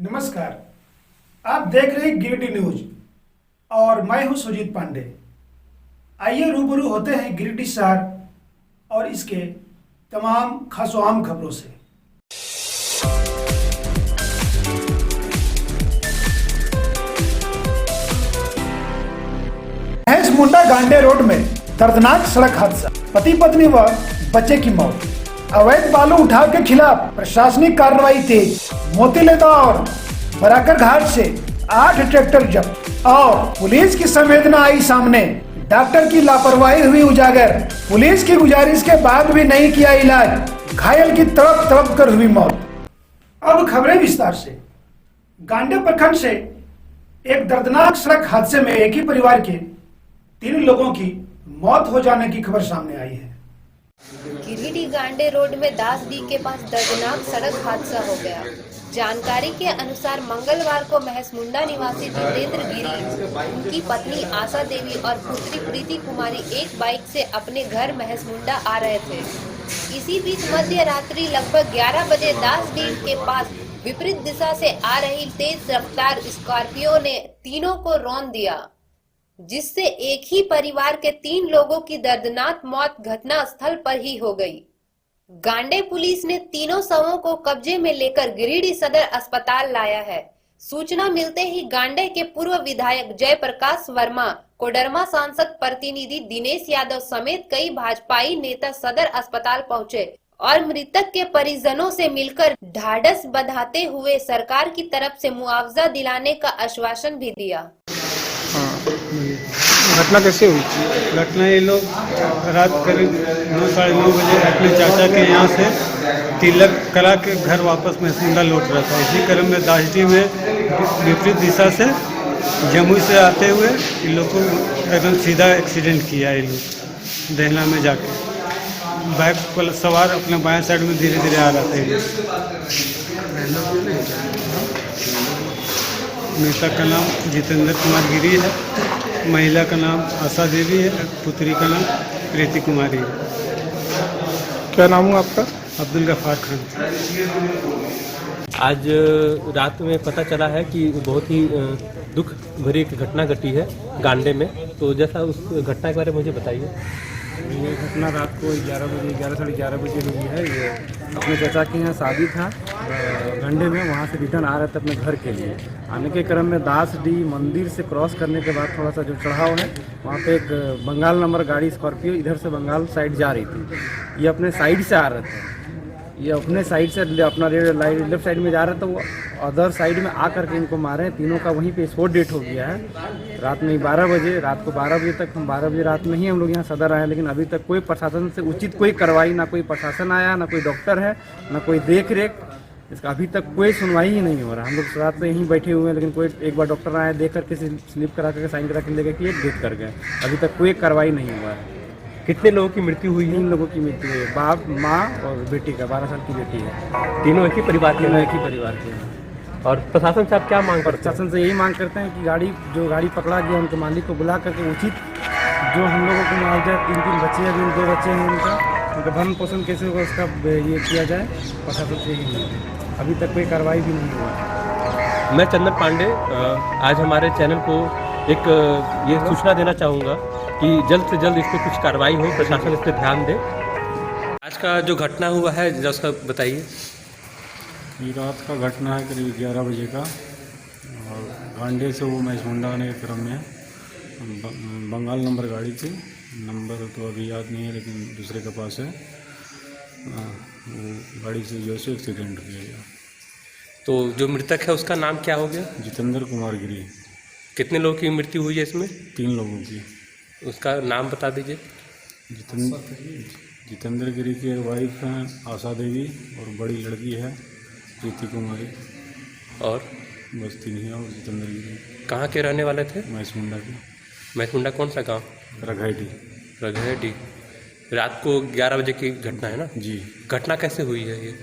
नमस्कार। आप देख रहे हैं गिरिडीह न्यूज और मैं हूं सुजीत पांडे। आइए रूबरू होते हैं गिरिडीह शहर और इसके तमाम खासोआम खबरों से। महेश मुंडा गांडे रोड में दर्दनाक सड़क हादसा, पति पत्नी व बच्चे की मौत। अवैध बालू उठाव के खिलाफ प्रशासनिक कार्रवाई तेज। मोतीलेदा और बराकर घाट से 8 ट्रैक्टर जब्त और पुलिस की संवेदना आई सामने। डॉक्टर की लापरवाही हुई उजागर। पुलिस की गुजारिश के बाद भी नहीं किया इलाज, घायल की तड़प तड़प कर हुई मौत। अब खबरें विस्तार से। गांडे प्रखंड से एक दर्दनाक सड़क हादसे में एक ही परिवार के 3 लोगों की मौत हो जाने की खबर सामने आई है। गिरिडीह गांडे रोड में दासडीह के पास दर्दनाक सड़क हादसा हो गया। जानकारी के अनुसार मंगलवार को महेश मुंडा निवासी जितेंद्र गिरी, उनकी पत्नी आशा देवी और पुत्री प्रीति कुमारी एक बाइक से अपने घर महेश मुंडा आ रहे थे। इसी बीच मध्य रात्रि लगभग 11 बजे दासडीह के पास विपरीत दिशा से आ रही तेज रफ्तार स्कॉर्पियो ने तीनों को रौंद दिया, जिससे एक ही परिवार के 3 लोगों की दर्दनाक मौत घटना स्थल पर ही हो गई। गांडे पुलिस ने तीनों शवों को कब्जे में लेकर गिरिडीह सदर अस्पताल लाया है। सूचना मिलते ही गांडे के पूर्व विधायक जयप्रकाश वर्मा, कोडरमा सांसद प्रतिनिधि दिनेश यादव समेत कई भाजपाई नेता सदर अस्पताल पहुंचे और मृतक के परिजनों से मिलकर ढाढ़स बंधाते हुए सरकार की तरफ से मुआवजा दिलाने का आश्वासन भी दिया। घटना कैसे हुई? घटना ये लोग रात करीब 9 साढ़े 9 बजे अपने चाचा के यहाँ से तिलक करा के घर वापस महेश मुंडा लौट रहा था। इसी क्रम में दासडीह में विपरीत दिशा से जमुई से आते हुए इन लोग को एकदम सीधा एक्सीडेंट किया। ये लोग दहला में जाके बाइक पर सवार अपने बाएं साइड में धीरे धीरे आ रहा था। ये मृतक का नाम जितेंद्र कुमार गिरी है, महिला का नाम आशा देवी है, पुत्री का नाम प्रीति कुमारी है। क्या नाम है आपका? अब्दुल गफ्फार खान। आज रात में पता चला है कि बहुत ही दुख भरी एक घटना घटी है गांडे में। तो जैसा उस घटना के बारे में मुझे बताइए। ये घटना रात को 11 बजे 11 साढ़े 11 बजे हुई है। ये अपने चाचा के यहाँ शादी था घंडे में, वहाँ से रिटर्न आ रहे थे अपने घर के लिए। आने के क्रम में दासडीह मंदिर से क्रॉस करने के बाद थोड़ा सा जो चढ़ाव है वहाँ पे एक बंगाल नंबर गाड़ी स्कॉर्पियो इधर से बंगाल साइड जा रही थी। ये अपने साइड से आ रहे थे, ये अपने साइड से अपना लेफ्ट साइड में जा रहे थे, वो अदर साइड में आकर के इनको मारे। तीनों का वहीं पे स्पॉट डेट हो गया है। रात में 12 बजे, रात को 12 बजे तक, हम 12 बजे रात में ही हम लोग यहाँ सदर आए, लेकिन अभी तक कोई प्रशासन से उचित कोई कार्रवाई, ना कोई प्रशासन आया, ना कोई डॉक्टर है, ना कोई देख रेख। इसका अभी तक कोई सुनवाई ही नहीं हो रहा। हम लोग रात में यहीं बैठे हुए हैं, लेकिन कोई एक बार डॉक्टर आया, देख करके स्लिप करा करके साइन करा के लेकर के डेथ कर गए। अभी तक कोई कार्रवाई नहीं हुआ है। कितने लोगों की मृत्यु हुई है? 3 लोगों की मृत्यु हुई है, बाप, माँ और बेटी का 12 साल की बेटी है। तीनों एक ही परिवार के? एक ही परिवार के हैं। और प्रशासन से आप क्या मांग करते हैं? प्रशासन से यही मांग करते हैं कि जो गाड़ी पकड़ा गया उनके मालिक को बुला करके उचित जो हम लोगों को मुआवजा, 3 बच्चे हैं, अभी 2 बच्चे हैं, उनका भरण पोषण कैसे होगा उसका ये किया जाए। प्रशासन से यही, अभी तक कोई कार्रवाई भी नहीं हुआ है। मैं चंदन पांडे आज हमारे चैनल को एक ये सूचना देना चाहूँगा कि जल्द से जल्द इस पर कुछ कार्रवाई हो, प्रशासन इस पर ध्यान दे। आज का जो घटना हुआ है जरा उसका बताइए। ये रात का घटना है करीब 11 बजे का, और गांडे से वो महेश मुंडा आने के क्रम में बंगाल नंबर गाड़ी थी, नंबर तो अभी याद नहीं है लेकिन दूसरे के पास है, वो गाड़ी से जो से एक्सीडेंट हो गया। तो जो मृतक है उसका नाम क्या हो गया? जितेंद्र कुमार गिरी। कितने लोगों की मृत्यु हुई है इसमें? 3 लोगों की। उसका नाम बता दीजिए। जितेंद्र गिरी की वाइफ हैं आशा देवी और बड़ी लड़की है प्रीति कुमारी, और बस 3 ही। और जितेंद्र गिरी कहाँ के रहने वाले थे? महेश मुंडा के। महेश मुंडा कौन सा गांव? रघाईडी। रघेडी। रात को 11 बजे की घटना है ना? जी। घटना कैसे हुई है ये?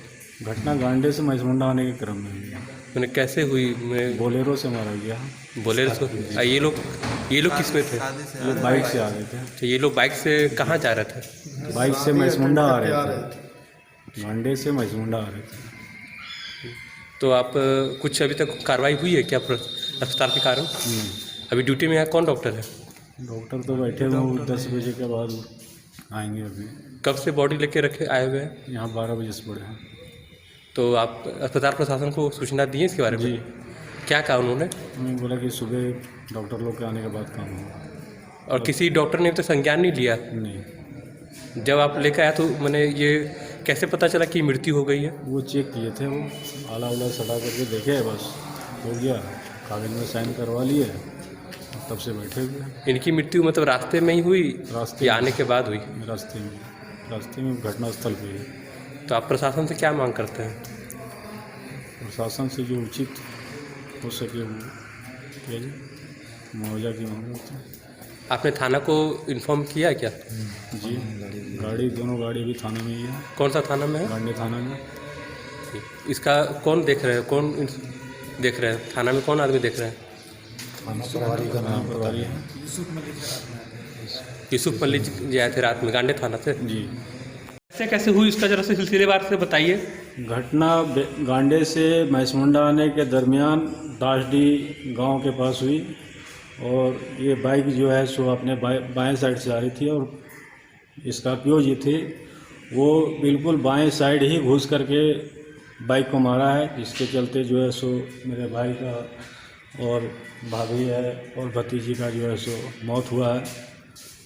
घटना गांडे से महेश मुंडा आने के क्रम में हुई है। मैंने कैसे हुई? मैं बोलेरो से मारा गया। बोलेरो से? ये लोग किस में थे? ये बाइक से आ रहे थे। तो ये लोग बाइक से कहाँ जा रहे थे? बाइक से महेश मुंडा आ रहे थे, गांडे से महेश मुंडा आ रहे थे। तो आप कुछ अभी तक कार्रवाई हुई है क्या अस्पताल के कारण? अभी ड्यूटी में है कौन डॉक्टर है? डॉक्टर तो बैठे हुए हैं, 10 बजे के बाद आएंगे। अभी कब से बॉडी लेके रखे आए हुए हैं? यहाँ 12 बजे से पड़े हैं। तो आप अस्पताल प्रशासन को सूचना दी है इसके बारे में? जी, क्या कहा उन्होंने? उन्होंने बोला कि सुबह डॉक्टर लोग के आने के बाद काम होगा। और किसी डॉक्टर ने तो संज्ञान नहीं लिया? नहीं, जब आप लेकर आया तो मैंने ये कैसे पता चला कि मृत्यु हो गई है? वो चेक किए थे, वो आला उला सटा करके देखे, बस हो गया, कागज में साइन करवा लिए, तब से बैठे हुए हैं। इनकी मृत्यु मतलब रास्ते में ही हुई रास्ते या आने के बाद हुई? रास्ते में घटनास्थल पे है। तो आप प्रशासन से क्या मांग करते हैं? प्रशासन से जो उचित हो सके वो किया जाए, मुआवजा की मांग करते हैं। आपने थाना को इन्फॉर्म किया है क्या? जी, दोनों गाड़ी भी थाना में ही है। कौन सा थाना में है? गांडी थाना में। इसका कौन देख रहे हैं? कौन देख रहे हैं? थाना में कौन आदमी देख रहे हैं? प्रभारी है। यूसुफ मलिक जी आए थे रात में गांडे थाना से? जी। कैसे कैसे हुई इसका जरा से सिलसिलेवार से बताइए। घटना गांडे से मैसमुंडा आने के दरमियान दासडी गांव के पास हुई, और ये बाइक जो है सो अपने बाएं साइड से आ रही थी, और स्कॉर्पियो जी थी वो बिल्कुल बाएं साइड ही घुस करके बाइक को मारा है, जिसके चलते जो है सो मेरे भाई का और भाभी है और भतीजी का जो है सो मौत हुआ है।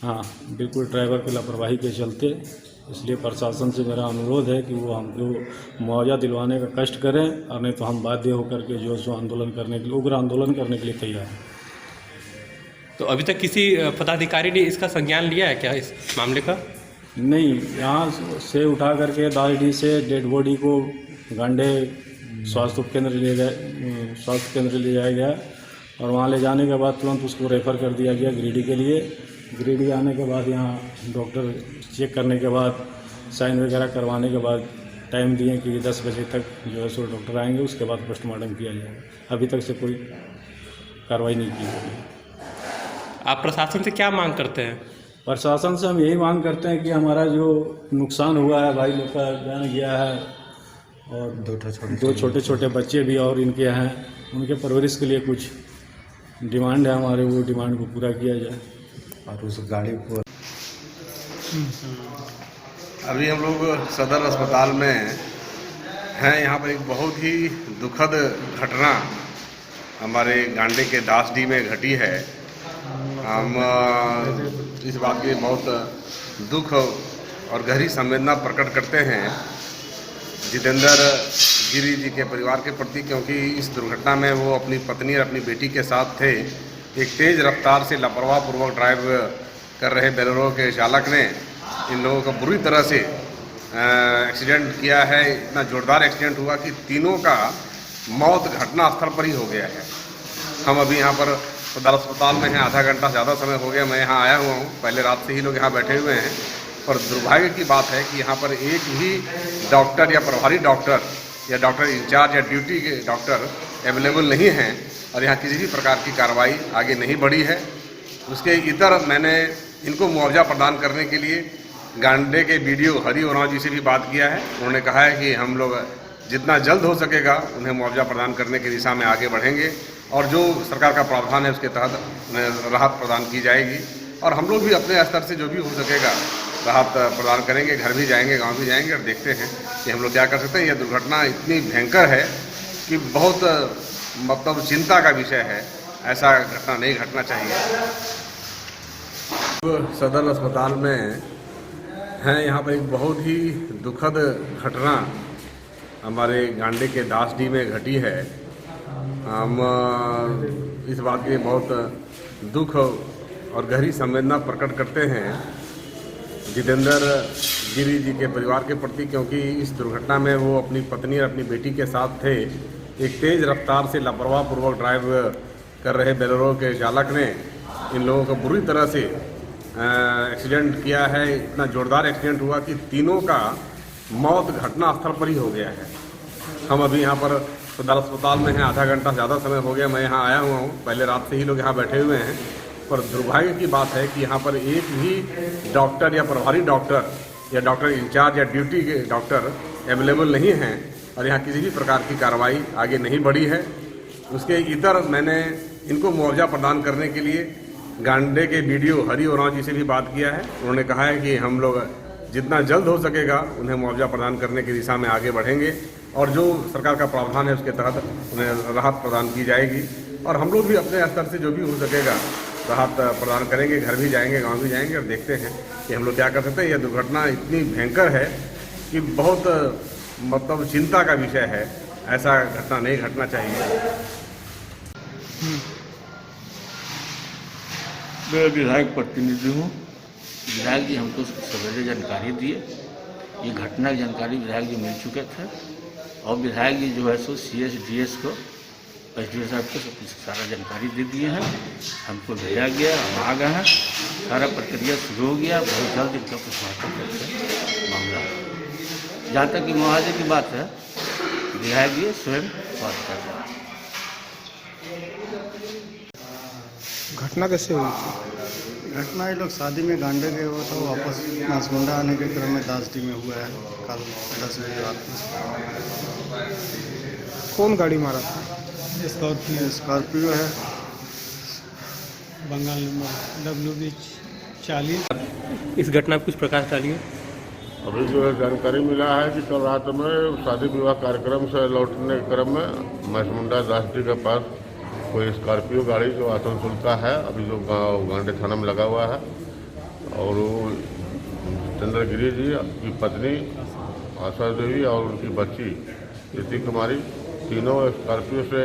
हाँ, बिल्कुल ड्राइवर की लापरवाही के चलते। इसलिए प्रशासन से मेरा अनुरोध है कि वो हमको मुआवजा दिलवाने का कष्ट करें, और नहीं तो हम बाध्य होकर के जो है सो आंदोलन करने के लिए, उग्र आंदोलन करने के लिए तैयार हैं। तो अभी तक किसी पदाधिकारी ने इसका संज्ञान लिया है क्या इस मामले का? नहीं, यहाँ से उठा करके दासडी से डेड बॉडी को गांडे स्वास्थ्य केंद्र ले जाया गया, और वहाँ ले जाने के बाद तुरंत उसको रेफ़र कर दिया गया गिरिडीह के लिए। गिरिडीह आने के बाद यहाँ डॉक्टर चेक करने के बाद, साइन वगैरह करवाने के बाद टाइम दिए कि 10 बजे तक जो है सो डॉक्टर आएंगे, उसके बाद पोस्टमार्टम किया जाएगा। अभी तक से कोई कार्रवाई नहीं की गई। आप प्रशासन से क्या मांग करते हैं? प्रशासन से हम यही मांग करते हैं कि हमारा जो नुकसान हुआ है, भाई लोग का जान गया है, और दो छोटे छोटे बच्चे भी और इनके हैं, उनके परवरिश के लिए कुछ डिमांड है हमारे, वो डिमांड को पूरा किया जाए। और उस गाड़ी को अभी हम लोग सदर अस्पताल में हैं। यहाँ पर एक बहुत ही दुखद घटना हमारे गांडे के दासडी में घटी है। हम इस बात के बहुत दुख और गहरी संवेदना प्रकट करते हैं जितेंद्र गिरी जी के परिवार के प्रति, क्योंकि इस दुर्घटना में वो अपनी पत्नी और अपनी बेटी के साथ थे। एक तेज़ रफ्तार से लापरवाह पूर्वक ड्राइव कर रहे बोलेरो के चालक ने इन लोगों को बुरी तरह से एक्सीडेंट किया है। इतना जोरदार एक्सीडेंट हुआ कि तीनों का मौत घटना स्थल पर ही हो गया है। हम अभी यहाँ पर सदर अस्पताल में हैं, आधा घंटा ज़्यादा समय हो गया मैं यहाँ आया हुआ हूँ। पहले रात से ही लोग यहाँ बैठे हुए हैं, पर दुर्भाग्य की बात है कि यहाँ पर एक भी डॉक्टर या प्रभारी डॉक्टर या डॉक्टर इंचार्ज या ड्यूटी के डॉक्टर अवेलेबल नहीं हैं, और यहाँ किसी भी प्रकार की कार्रवाई आगे नहीं बढ़ी है। उसके इतर मैंने इनको मुआवजा प्रदान करने के लिए गांडे के बीडीओ हरि ओरांव जी से भी बात किया है। उन्होंने कहा है कि हम लोग जितना जल्द हो सकेगा उन्हें मुआवजा प्रदान करने की दिशा में आगे बढ़ेंगे, और जो सरकार का प्रावधान है उसके तहत उन्हें राहत प्रदान की जाएगी। और हम लोग भी अपने स्तर से जो भी हो सकेगा राहत प्रदान करेंगे, घर भी जाएंगे, गांव भी जाएंगे, और देखते हैं कि हम लोग क्या कर सकते हैं। यह दुर्घटना इतनी भयंकर है कि बहुत मतलब चिंता का विषय है। ऐसा घटना नहीं घटना चाहिए। सदर अस्पताल में हैं। यहाँ पर एक बहुत ही दुखद घटना हमारे गांडे के दासडी में घटी है। हम इस बात के बहुत दुख और गहरी संवेदना प्रकट करते हैं जितेंद्र गिरी जी के परिवार के प्रति, क्योंकि इस दुर्घटना में वो अपनी पत्नी और अपनी बेटी के साथ थे। एक तेज़ रफ्तार से लापरवाह पूर्वक ड्राइव कर रहे बोलेरो के चालक ने इन लोगों को बुरी तरह से एक्सीडेंट किया है। इतना जोरदार एक्सीडेंट हुआ कि तीनों का मौत घटना स्थल पर ही हो गया है। हम अभी यहाँ पर सदर अस्पताल में हैं, आधा घंटा ज़्यादा समय हो गया मैं यहाँ आया हुआ हूँ। पहले रात से ही लोग यहाँ बैठे हुए हैं, पर दुर्भाग्य की बात है कि यहाँ पर एक भी डॉक्टर या प्रभारी डॉक्टर या डॉक्टर इंचार्ज या ड्यूटी के डॉक्टर अवेलेबल नहीं हैं, और यहाँ किसी भी प्रकार की कार्रवाई आगे नहीं बढ़ी है। उसके इतर मैंने इनको मुआवजा प्रदान करने के लिए गांडे के बीडीओ हरि ओरांव जी से भी बात किया है। उन्होंने कहा है कि हम लोग जितना जल्द हो सकेगा उन्हें मुआवजा प्रदान करने की दिशा में आगे बढ़ेंगे और जो सरकार का प्रावधान है उसके तहत उन्हें राहत प्रदान की जाएगी। और हम लोग भी अपने स्तर से जो भी हो सकेगा राहत प्रदान करेंगे, घर भी जाएंगे, गांव भी जाएंगे और देखते हैं कि हम लोग क्या कर सकते हैं। यह दुर्घटना इतनी भयंकर है कि बहुत मतलब चिंता का विषय है। ऐसा घटना नहीं घटना चाहिए। मैं विधायक प्रतिनिधि हूँ। विधायक जी हमको सवेरे जानकारी दिए, ये घटना की जानकारी विधायक जी मिल चुके थे और विधायक जी जो है सो CS DS को SDO साहब को सब सारा जानकारी दे दिए हैं। हमको भेजा गया, हम आ गए हैं, सारा प्रक्रिया शुरू हो गया। बहुत जल्द इनका पोस्टमार्टम करके मामला जहाँ तक कि मुआवजे की बात है विधायक जी स्वयं बात कर रहे हैं। घटना कैसे हुई थी? घटना ये लोग शादी में गांडे गए हुआ था, वापस मासमुंडा आने के क्रम में दासडी में हुआ है कल 10 बजे रात में। कौन गाड़ी मारा था? स्कॉर्पियो है, बंगाल नंबर WB 40। इस घटना पर कुछ प्रकाश डालिए। अभी जो है जानकारी मिला है कि कल रात में शादी विवाह कार्यक्रम से लौटने के क्रम में मासमुंडा दासडी के पास कोई स्कॉर्पियो गाड़ी जो आसनसोल का है, अभी जो गांडे थाना में लगा हुआ है, और वो चंद्रगिरी जी की पत्नी आशा देवी और उनकी बच्ची प्रीति कुमारी तीनों स्कॉर्पियो से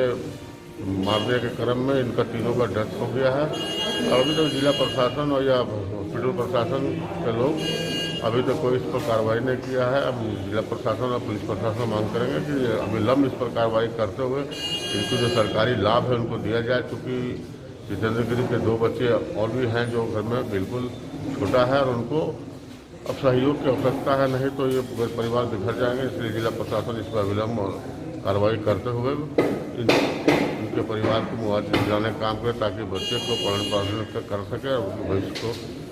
मारने के क्रम में इनका तीनों का डेथ हो गया है। और अभी तक जिला प्रशासन और या हॉस्पिटल प्रशासन के लोग अभी तक कोई इस पर कार्रवाई नहीं किया है। अब जिला प्रशासन और पुलिस प्रशासन मांग करेंगे कि अविलंब इस पर कार्रवाई करते हुए इनको जो सरकारी लाभ है उनको दिया जाए, क्योंकि जितेंद्रगिरी के 2 बच्चे और भी हैं जो घर में बिल्कुल छोटा है और उनको अब सहयोग की आवश्यकता है, नहीं तो ये परिवार बिखर जाएंगे। इसलिए जिला प्रशासन इस पर अविलंब कार्रवाई करते हुए उनके परिवार को मुआवजा दिलाने का काम करे, ताकि बच्चे को पालन पोषण कर सके और उनके भविष्य को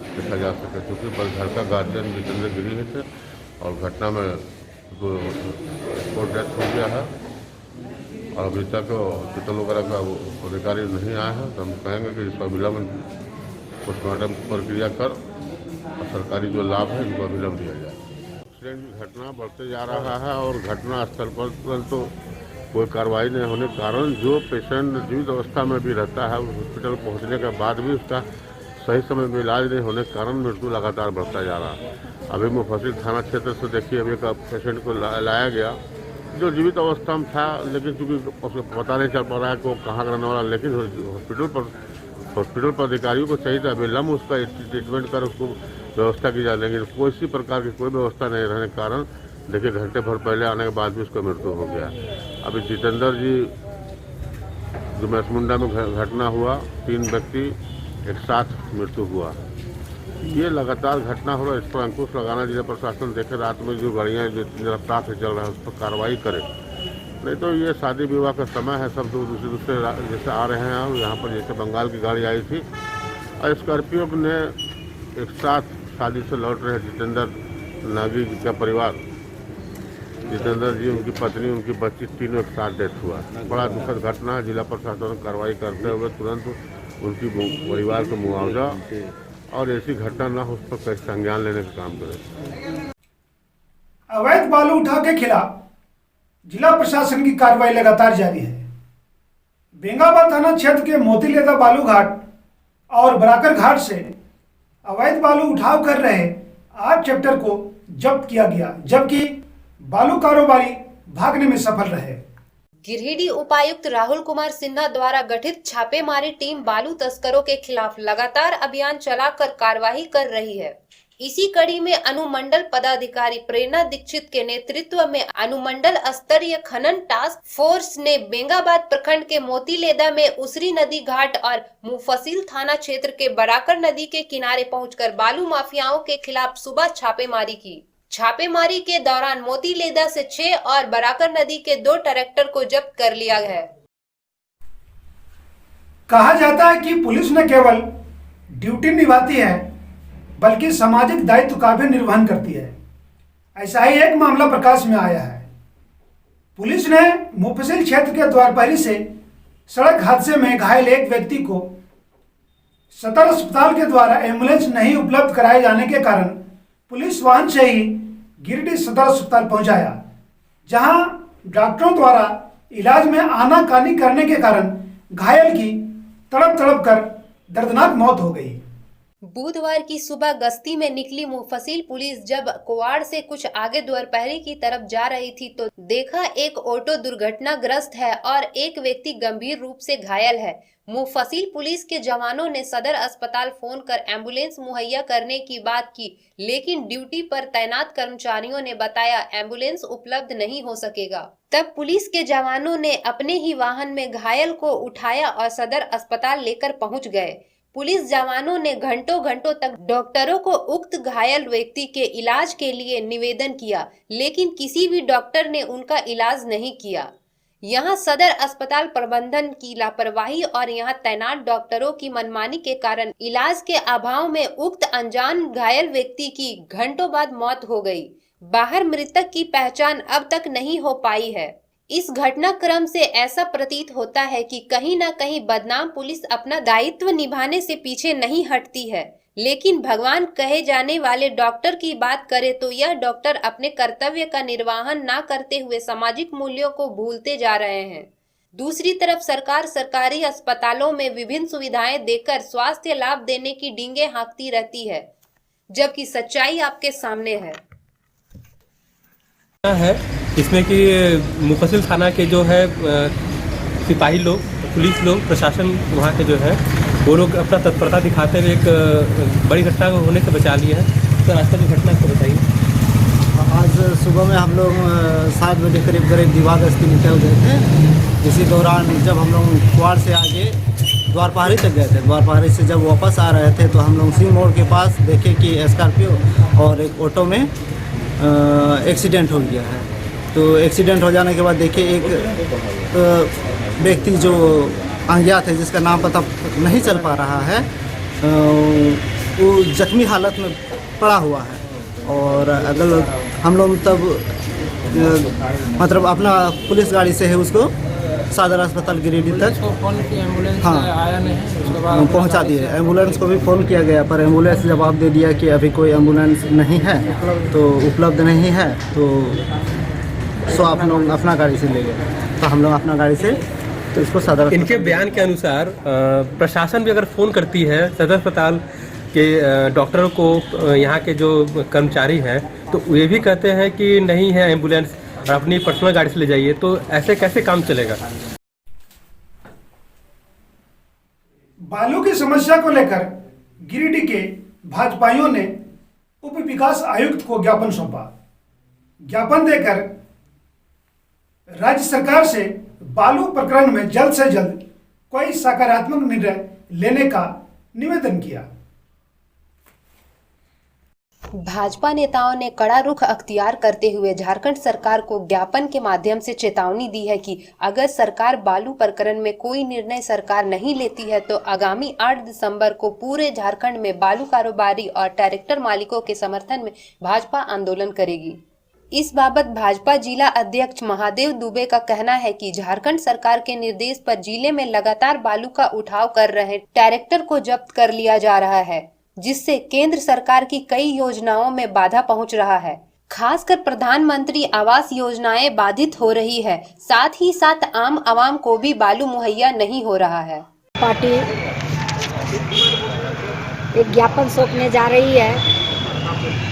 देखा जा सके। क्योंकि घर का गार्जियन जितेंद्रगिरी ही थे और घटना में उसको डेथ हो गया है और अभी तक हॉस्पिटल वगैरह का अधिकारी नहीं आया है। तो हम कहेंगे कि इसका विलंब पोस्टमार्टम प्रक्रिया कर और सरकारी जो लाभ है इनको अविलंब दिया जाए। एक्सीडेंट की घटना बढ़ते जा रहा है और घटना स्थल पर तुरंत तो कोई कार्रवाई नहीं होने के कारण जो पेशेंट जीवित अवस्था में भी रहता है हॉस्पिटल पहुंचने के बाद भी उसका सही समय में इलाज नहीं होने के कारण मृत्यु लगातार बढ़ता जा रहा है। अभी मुफस्सिल थाना क्षेत्र से देखिए, अभी एक पेशेंट को लाया गया जो जीवित अवस्था में था, लेकिन चूँकि उसको पता नहीं चल पा रहा है कि वो कहाँ का रहने वाला, लेकिन हॉस्पिटल पर अधिकारियों को चाहिए था विलम्ब उसका ट्रीटमेंट कर उसको व्यवस्था की जाए, लेकिन किसी प्रकार की कोई व्यवस्था नहीं रहने के कारण देखिए घंटे भर पहले आने के बाद भी उसका मृत्यु हो गया। अभी जितेंद्र जी जो मासमुंडा में घटना हुआ, 3 व्यक्ति एक साथ मृत्यु हुआ। ये लगातार घटना हो रहा है, इस पर अंकुश लगाना जिला प्रशासन देखे, रात में जो गाड़ियाँ जो रफ्तार से चल रहा है उस पर कार्रवाई करे। नहीं तो ये शादी विवाह का समय है, सब दूसरे जैसे आ रहे हैं और यहाँ पर जैसे बंगाल की गाड़ी आई थी और स्कॉर्पियो ने एक साथ शादी से लौट रहे जितेंद्र नागी का परिवार, जितेंद्र जी, उनकी पत्नी, उनकी बच्ची, तीनों एक साथ डेथ हुआ। बड़ा दुखद घटना है। जिला प्रशासन कार्रवाई करते हुए तुरंत उनकी परिवार को मुआवजा और ऐसी घटना न हो उस पर कैसे संज्ञान लेने का काम करें। अवैध बालू उठाव के खिलाफ जिला प्रशासन की कार्रवाई लगातार जारी है। बेंगाबाद थाना क्षेत्र के मोतीलेदा बालू घाट और बराकर घाट से अवैध बालू उठाव कर रहे 8 ट्रैक्टर को जब्त किया गया, जबकि बालू कारोबारी भागने में सफल रहे। गिरिडीह उपायुक्त राहुल कुमार सिन्हा द्वारा गठित छापेमारी टीम बालू तस्करों के खिलाफ लगातार अभियान चलाकर कार्रवाई कर रही है। इसी कड़ी में अनुमंडल पदाधिकारी प्रेरणा दीक्षित के नेतृत्व में अनुमंडल स्तरीय खनन टास्क फोर्स ने बेंगाबाद प्रखंड के मोतीलेदा में उसरी नदी घाट और मुफस्सिल थाना क्षेत्र के बराकर नदी के किनारे पहुंचकर बालू माफियाओं के खिलाफ सुबह छापेमारी की। छापेमारी के दौरान मोतीलेदा से 6 और बराकर नदी के 2 ट्रैक्टर को जब्त कर लिया है। कहा जाता है कि पुलिस न केवल ड्यूटी निभाती है बल्कि सामाजिक दायित्व का भी निर्वहन करती है। ऐसा ही एक मामला प्रकाश में आया है। पुलिस ने मुफस्सिल क्षेत्र के द्वारपहरी से सड़क हादसे में घायल एक व्यक्ति को सदर अस्पताल के द्वारा एम्बुलेंस नहीं उपलब्ध कराए जाने के कारण पुलिस वाहन से ही गिरिडीह सदर अस्पताल पहुंचाया, जहां डॉक्टरों द्वारा इलाज में आनाकानी करने के कारण घायल की तड़प तड़प कर दर्दनाक मौत हो गई। बुधवार की सुबह गश्ती में निकली मुफस्सिल पुलिस जब कुवाड़ से कुछ आगे द्वारपहरी की तरफ जा रही थी तो देखा एक ऑटो दुर्घटनाग्रस्त है और एक व्यक्ति गंभीर रूप से घायल है। मुफस्सिल पुलिस के जवानों ने सदर अस्पताल फोन कर एम्बुलेंस मुहैया करने की बात की, लेकिन ड्यूटी पर तैनात कर्मचारियों ने बताया एम्बुलेंस उपलब्ध नहीं हो सकेगा। तब पुलिस के जवानों ने अपने ही वाहन में घायल को उठाया और सदर अस्पताल लेकर पहुंच गए। पुलिस जवानों ने घंटों घंटों तक डॉक्टरों को उक्त घायल व्यक्ति के इलाज के लिए निवेदन किया, लेकिन किसी भी डॉक्टर ने उनका इलाज नहीं किया। यहां सदर अस्पताल प्रबंधन की लापरवाही और यहां तैनात डॉक्टरों की मनमानी के कारण इलाज के अभाव में उक्त अनजान घायल व्यक्ति की घंटों बाद मौत हो गई। बाहर मृतक की पहचान अब तक नहीं हो पाई है। इस घटनाक्रम से ऐसा प्रतीत होता है कि कहीं न कहीं बदनाम पुलिस अपना दायित्व निभाने से पीछे नहीं हटती है, लेकिन भगवान कहे जाने वाले डॉक्टर की बात करें तो यह डॉक्टर अपने कर्तव्य का निर्वहन न करते हुए सामाजिक मूल्यों को भूलते जा रहे हैं। दूसरी तरफ सरकार सरकारी अस्पतालों में विभिन्न सुविधाएं देकर स्वास्थ्य लाभ देने की डींगे हाँकती रहती है, जबकि सच्चाई आपके सामने है। इसमें कि मुफस्सिल थाना के जो है सिपाही लोग, पुलिस लोग, प्रशासन वहाँ के जो है वो लोग अपना तत्परता दिखाते हुए एक बड़ी घटना को होने से बचा लिया है। तो आज का जो घटना को बताइए। आज सुबह में हम लोग 7 बजे करीब दीवा गश्ती निकल गए थे। इसी दौरान जब हम लोग कुवाड़ से आगे द्वारपहरी तक गए थे, द्वारपहरी से जब वापस आ रहे थे तो हम लोग सिंह मोड़ के पास देखे कि स्कॉर्पियो और एक ऑटो में एक्सीडेंट हो गया है। तो एक्सीडेंट हो जाने के बाद देखे एक व्यक्ति जो अज्ञात है, जिसका नाम पता नहीं चल पा रहा है, वो जख्मी हालत में पड़ा हुआ है। और अगर हम लोग तब मतलब अपना पुलिस गाड़ी से है उसको सदर अस्पताल गिरिडीह तक पहुंचा दिए। एम्बुलेंस को भी फ़ोन किया गया, पर एम्बुलेंस जवाब दे दिया कि अभी कोई एम्बुलेंस नहीं है, तो उपलब्ध नहीं है। तो आप लोग अपना गाड़ी से ले गए, तो हम लोग अपना गाड़ी से तो इसको सदर। इनके बयान के अनुसार प्रशासन भी अगर फ़ोन करती है सदर अस्पताल के डॉक्टरों को, यहाँ के जो कर्मचारी हैं, तो वे भी कहते हैं कि नहीं है एम्बुलेंस और अपनी पर्सनल गाड़ी से ले जाइए। तो ऐसे कैसे काम चलेगा? बालू की समस्या को लेकर गिरिडीह के भाजपाइयों ने उप विकास आयुक्त को ज्ञापन सौंपा। ज्ञापन देकर राज्य सरकार से बालू प्रकरण में जल्द से जल्द कोई सकारात्मक निर्णय लेने का निवेदन किया। भाजपा नेताओं ने कड़ा रुख अख्तियार करते हुए झारखंड सरकार को ज्ञापन के माध्यम से चेतावनी दी है कि अगर सरकार बालू प्रकरण में कोई निर्णय सरकार नहीं लेती है तो आगामी 8 दिसंबर को पूरे झारखंड में बालू कारोबारी और ट्रैक्टर मालिकों के समर्थन में भाजपा आंदोलन करेगी। इस बाबत भाजपा जिला अध्यक्ष महादेव दुबे का कहना है कि झारखंड सरकार के निर्देश पर जिले में लगातार बालू का उठाव कर रहे ट्रैक्टर को जब्त कर लिया जा रहा है, जिससे केंद्र सरकार की कई योजनाओं में बाधा पहुंच रहा है। खासकर प्रधानमंत्री आवास योजनाएं बाधित हो रही है, साथ ही साथ आम आवाम को भी बालू मुहैया नहीं हो रहा है। पार्टी एक ज्ञापन सौंपने जा रही है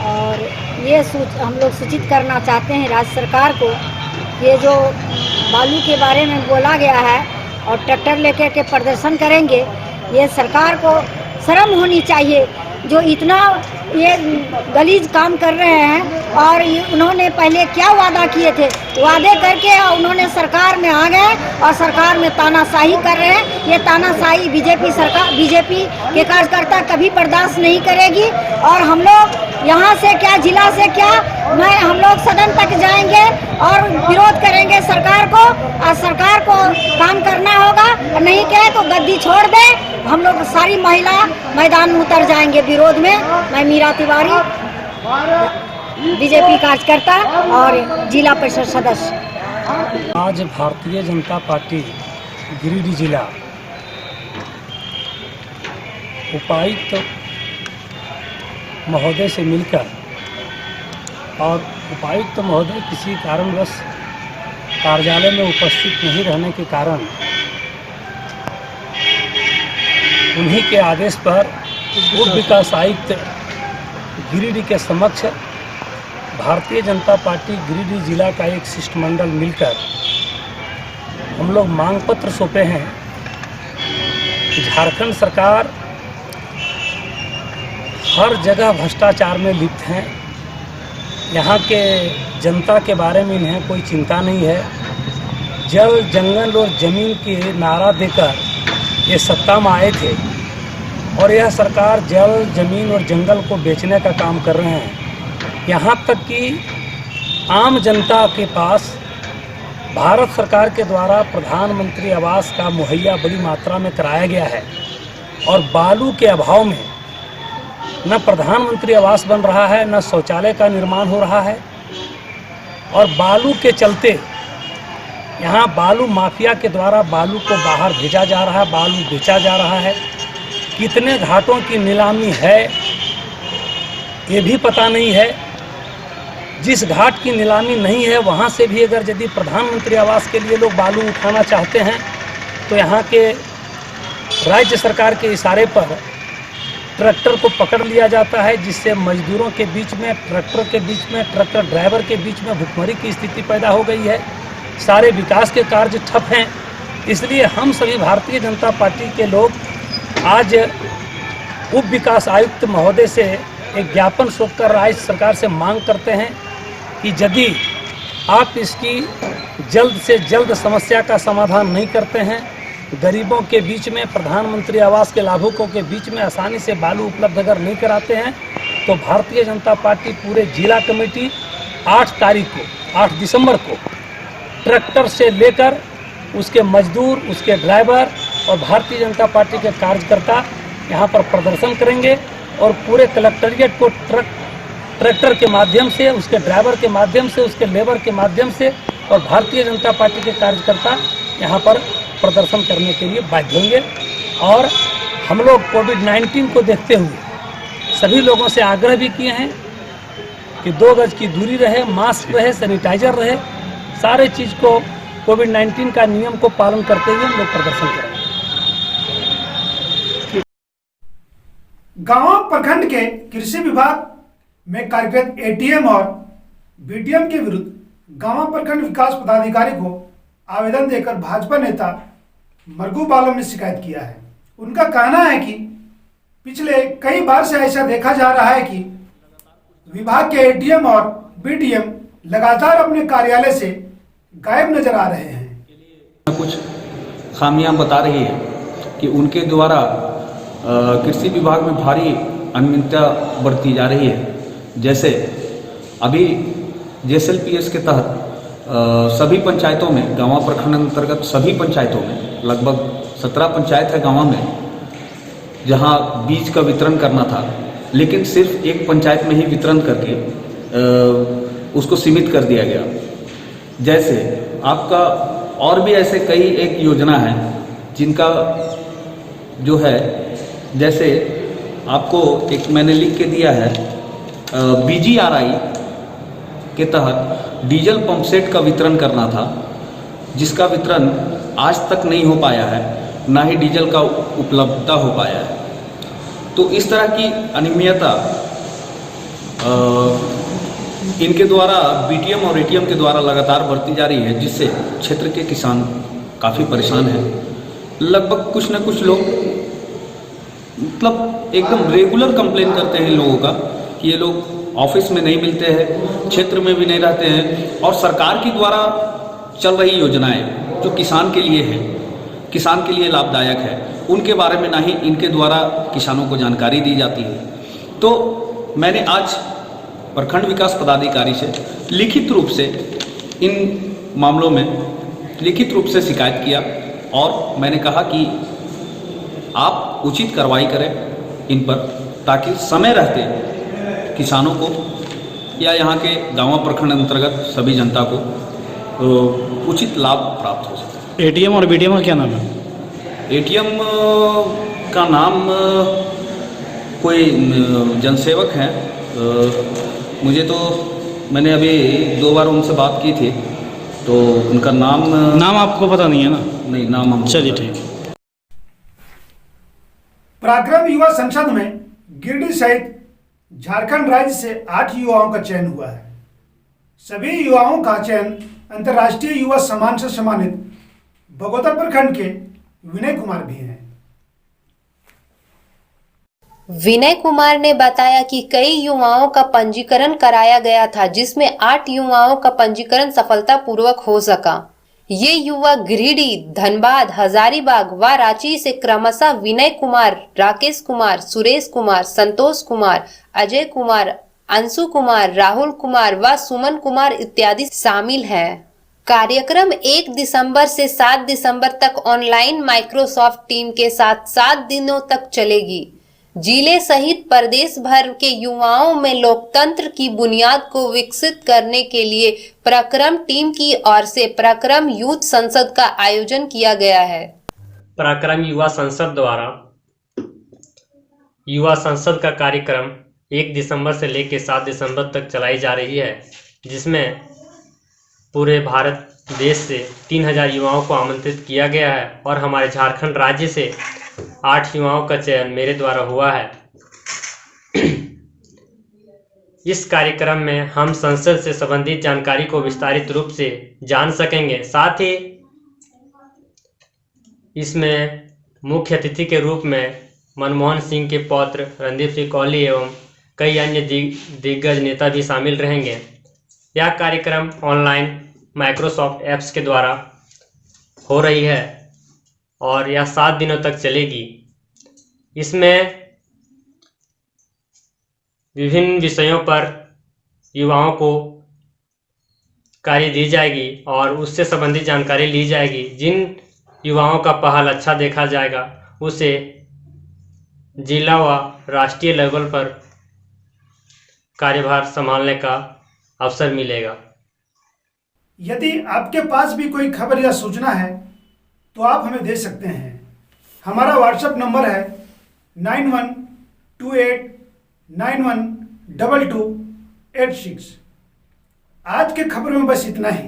और ये हम लोग सूचित करना चाहते हैं राज्य सरकार को, ये जो बालू के बारे में बोला गया है और ट्रैक्टर लेकर के प्रदर्शन करेंगे, ये सरकार को शर्म होनी चाहिए जो इतना ये गलीज काम कर रहे हैं। और उन्होंने पहले क्या वादा किए थे, वादे करके उन्होंने सरकार में आ गए और सरकार में तानाशाही कर रहे हैं। ये तानाशाही बीजेपी सरकार, बीजेपी के कार्यकर्ता कभी बर्दाश्त नहीं करेगी। और हम लोग यहाँ से क्या, जिला से क्या, हम लोग सदन तक जाएंगे और विरोध करेंगे सरकार को। और सरकार को काम करना होगा, और नहीं कहे तो गद्दी छोड़ दे। हम लोग सारी महिला मैदान में उतर जाएंगे विरोध में। मैं मीरा तिवारी, बीजेपी कार्यकर्ता और जिला परिषद सदस्य। आज भारतीय जनता पार्टी गिरिडीह जिला उपायुक्त महोदय से मिलकर और उपायुक्त महोदय किसी कारणवश कार्यालय में उपस्थित नहीं रहने के कारण उन्हीं के आदेश पर उप विकास आयुक्त गिरिडीह के समक्ष भारतीय जनता पार्टी गिरिडीह जिला का एक शिष्टमंडल मिलकर हम लोग मांग पत्र सौंपे हैं। झारखंड सरकार हर जगह भ्रष्टाचार में लिप्त हैं। यहाँ के जनता के बारे में इन्हें कोई चिंता नहीं है। जल जंगल और ज़मीन के नारा देकर ये सत्ता में आए थे और यह सरकार जल ज़मीन और जंगल को बेचने का काम कर रहे हैं। यहाँ तक कि आम जनता के पास भारत सरकार के द्वारा प्रधानमंत्री आवास का मुहैया बड़ी मात्रा में कराया गया है और बालू के अभाव में न प्रधानमंत्री आवास बन रहा है, न शौचालय का निर्माण हो रहा है। और बालू के चलते यहाँ बालू माफिया के द्वारा बालू को बाहर भेजा जा रहा है, बालू बेचा जा रहा है। कितने घाटों की नीलामी है ये भी पता नहीं है। जिस घाट की नीलामी नहीं है वहाँ से भी अगर यदि प्रधानमंत्री आवास के लिए लोग बालू उठाना चाहते हैं तो यहाँ के राज्य सरकार के इशारे पर ट्रैक्टर को पकड़ लिया जाता है, जिससे मजदूरों के बीच में, ट्रैक्टर के बीच में, ट्रैक्टर ड्राइवर के बीच में भुखमरी की स्थिति पैदा हो गई है। सारे विकास के कार्य ठप हैं। इसलिए हम सभी भारतीय जनता पार्टी के लोग आज उप विकास आयुक्त महोदय से एक ज्ञापन सौंपकर राज्य सरकार से मांग करते हैं कि यदि आप इसकी जल्द से जल्द समस्या का समाधान नहीं करते हैं, गरीबों के बीच में, प्रधानमंत्री आवास के लाभुकों के बीच में आसानी से बालू उपलब्ध अगर नहीं कराते हैं तो भारतीय जनता पार्टी पूरे जिला कमेटी 8 दिसंबर को ट्रैक्टर से लेकर उसके मजदूर, उसके ड्राइवर और भारतीय जनता पार्टी के कार्यकर्ता यहाँ पर प्रदर्शन करेंगे और पूरे कलेक्ट्रेट को ट्रैक्टर के माध्यम से, उसके ड्राइवर के माध्यम से, उसके लेबर के माध्यम से और भारतीय जनता पार्टी के कार्यकर्ता यहाँ पर प्रदर्शन करने के लिए बाध्य होंगे। और हम लोग कोविड-19 को देखते हुए सभी लोगों से आग्रह भी किए हैं कि 2 गज की दूरी रहे, मास्क रहे, सैनिटाइजर रहे, सारे चीज़ को कोविड-19 का नियम को पालन करते हुए हम लोग प्रदर्शन करेंगे। गांव प्रखंड के कृषि विभाग में कार्यरत एटीएम और बीटीएम के विरुद्ध गांव प्रखंड विकास पदाधिकारी को आवेदन देकर भाजपा नेता मरगू बालम ने शिकायत किया है। उनका कहना है कि पिछले कई बार से ऐसा देखा जा रहा है कि विभाग के एटीएम और बीटीएम लगातार अपने कार्यालय से गायब नजर आ रहे हैं। कुछ खामियां बता रही है कि उनके द्वारा कृषि विभाग में भारी अनियमितता बरती जा रही है। जैसे अभी JSLPS के तहत सभी पंचायतों में, गाँव प्रखंड अंतर्गत सभी पंचायतों में, लगभग 17 पंचायत है गाँव में जहाँ बीज का वितरण करना था, लेकिन सिर्फ एक पंचायत में ही वितरण करके उसको सीमित कर दिया गया। जैसे आपका और भी ऐसे कई एक योजना है जिनका जो है, जैसे आपको एक मैंने लिख के दिया है, BGRI के तहत डीजल पंप सेट का वितरण करना था, जिसका वितरण आज तक नहीं हो पाया है, ना ही डीजल का उपलब्धता हो पाया है। तो इस तरह की अनियमितता इनके द्वारा, बीटीएम और एटीएम के द्वारा लगातार बढ़ती जा रही है, जिससे क्षेत्र के किसान काफ़ी परेशान हैं। लगभग कुछ न कुछ लोग मतलब एकदम रेगुलर कंप्लेन करते हैं लोगों का कि ये लोग ऑफिस में नहीं मिलते हैं, क्षेत्र में भी नहीं रहते हैं, और सरकार की द्वारा चल रही योजनाएं जो किसान के लिए है, किसान के लिए लाभदायक है, उनके बारे में ना ही इनके द्वारा किसानों को जानकारी दी जाती है। तो मैंने आज प्रखंड विकास पदाधिकारी से लिखित रूप से इन मामलों में लिखित रूप से शिकायत किया और मैंने कहा कि आप उचित कार्रवाई करें इन पर, ताकि समय रहते किसानों को या यहाँ के गाँव प्रखंड अंतर्गत सभी जनता को उचित लाभ प्राप्त हो सके। एटीएम और बीटीएम का क्या नाम है? एटीएम का नाम कोई जनसेवक हैं, मुझे तो मैंने अभी 2 बार उनसे बात की थी, तो उनका नाम आपको पता नहीं है ना? नहीं, नाम हम चलिए ठीक। पराक्रम युवा संसद में गिरिडीह सहित झारखंड राज्य से 8 युवाओं का चयन हुआ है। सभी युवाओं का चयन अंतर्राष्ट्रीय युवा सम्मान से सम्मानित बगोदर प्रखंड के विनय कुमार भी हैं। विनय कुमार ने बताया कि कई युवाओं का पंजीकरण कराया गया था, जिसमें 8 युवाओं का पंजीकरण सफलतापूर्वक हो सका। ये युवा गिरिडीह, धनबाद, हजारीबाग व रांची से क्रमशः विनय कुमार, राकेश कुमार, सुरेश कुमार, संतोष कुमार, अजय कुमार, अंशु कुमार, राहुल कुमार व सुमन कुमार इत्यादि शामिल हैं। कार्यक्रम 1 दिसंबर से 7 दिसंबर तक ऑनलाइन माइक्रोसॉफ्ट टीम के साथ 7 दिनों तक चलेगी। जिले सहित प्रदेश भर के युवाओं में लोकतंत्र की बुनियाद को विकसित करने के लिए पराक्रम टीम की ओर से पराक्रम यूथ संसद का आयोजन किया गया है। पराक्रम युवा संसद द्वारा युवा संसद का कार्यक्रम 1 दिसंबर से लेकर 7 दिसंबर तक चलाई जा रही है, जिसमें पूरे भारत देश से 3000 युवाओं को आमंत्रित किया गया है और हमारे झारखंड राज्य से 8 युवाओं का चयन मेरे द्वारा हुआ है। इस कार्यक्रम में हम संसद से संबंधित जानकारी को विस्तारित रूप से जान सकेंगे। साथ ही इसमें मुख्य अतिथि के रूप में मनमोहन सिंह के पौत्र रणदीप सिंह कोहली एवं कई अन्य दिग्गज नेता भी शामिल रहेंगे। यह कार्यक्रम ऑनलाइन माइक्रोसॉफ्ट ऐप्स के द्वारा हो रही है और यह 7 दिनों तक चलेगी। इसमें विभिन्न विषयों पर युवाओं को कार्य दी जाएगी और उससे संबंधित जानकारी ली जाएगी। जिन युवाओं का पहल अच्छा देखा जाएगा उसे जिला व राष्ट्रीय लेवल पर कार्यभार संभालने का अवसर मिलेगा। यदि आपके पास भी कोई खबर या सूचना है तो आप हमें दे सकते हैं। हमारा व्हाट्सएप नंबर है 9128912286। आज के खबर में बस इतना ही।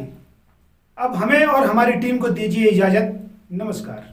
अब हमें और हमारी टीम को दीजिए इजाजत। नमस्कार।